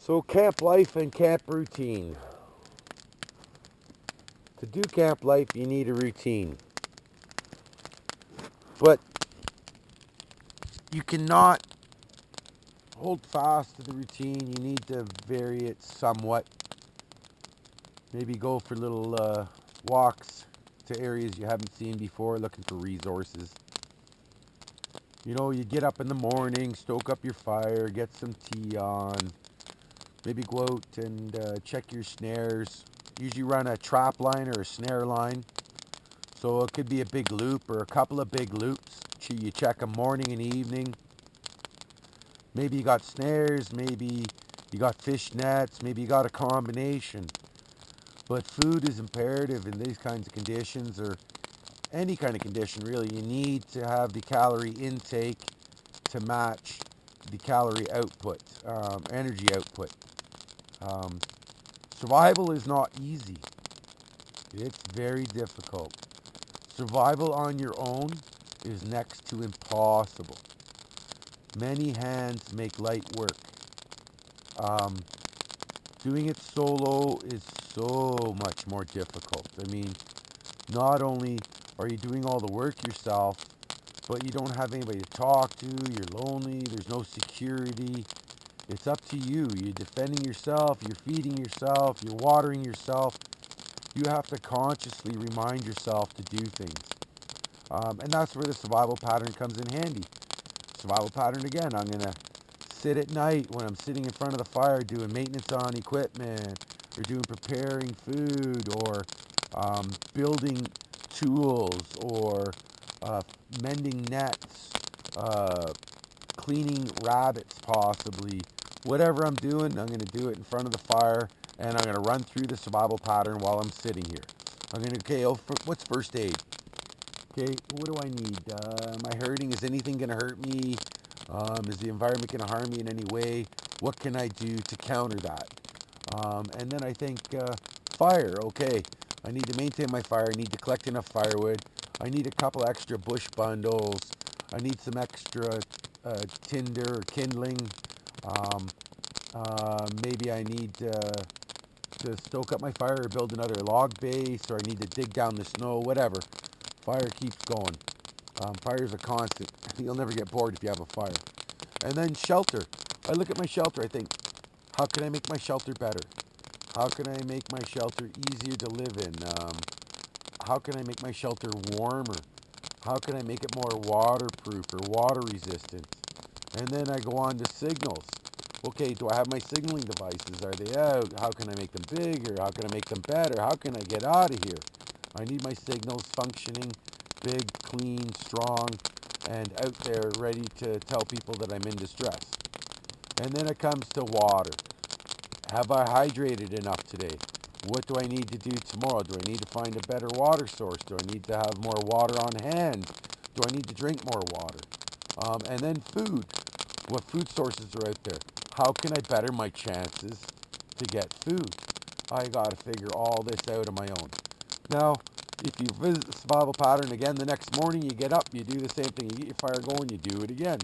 So camp life and camp routine. To do camp life, you need a routine. But you cannot hold fast to the routine. You need to vary it somewhat. Maybe go for little walks to areas you haven't seen before, looking for resources. You know, you get up in the morning, stoke up your fire, get some tea on. Maybe go out and check your snares. Usually run a trap line or a snare line. So it could be a big loop or a couple of big loops. You check them morning and evening. Maybe you got snares, maybe you got fish nets, maybe you got a combination. But food is imperative in these kinds of conditions, or any kind of condition really. You need to have the calorie intake to match the calorie output, energy output. Um, Survival is not easy. It's very difficult. Survival on your own is next to impossible. Many hands make light work. Um, Doing it solo is so much more difficult. I mean, not only are you doing all the work yourself, but you don't have anybody to talk to, you're lonely, there's no security. It's up to you. You're defending yourself, you're feeding yourself, you're watering yourself. You have to consciously remind yourself to do things. And that's where the survival pattern comes in handy. Survival pattern again, I'm going to sit at night when I'm sitting in front of the fire doing maintenance on equipment, or doing preparing food, or building tools, or mending nets, cleaning rabbits possibly. Whatever I'm doing, I'm going to do it in front of the fire, and I'm going to run through the survival pattern while I'm sitting here. I'm going to, what's first aid? Okay, what do I need? Am I hurting? Is anything going to hurt me? Is the environment going to harm me in any way? What can I do to counter that? And then I think fire. Okay, I need to maintain my fire. I need to collect enough firewood. I need a couple extra bush bundles. I need some extra tinder or kindling. Maybe I need to stoke up my fire or build another log base, or I need to dig down the snow, whatever. Fire keeps going. Fire's a constant. You'll never get bored if you have a fire. And then shelter. I look at my shelter, I think, how can I make my shelter better? How can I make my shelter easier to live in? How can I make my shelter warmer? How can I make it more waterproof or water resistant? And then I go on to signals. Okay, do I have my signaling devices? Are they out? How can I make them bigger? How can I make them better? How can I get out of here? I need my signals functioning, big, clean, strong, and out there ready to tell people that I'm in distress. And then it comes to water. Have I hydrated enough today? What do I need to do tomorrow? Do I need to find a better water source? Do I need to have more water on hand? Do I need to drink more water? And then food. What food sources are out there? How can I better my chances to get food? I got to figure all this out on my own. Now, if you visit the survival pattern again the next morning, you get up, you do the same thing. You get your fire going, you do it again.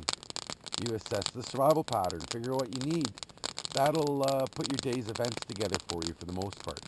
You assess the survival pattern, figure out what you need. That'll put your day's events together for you for the most part.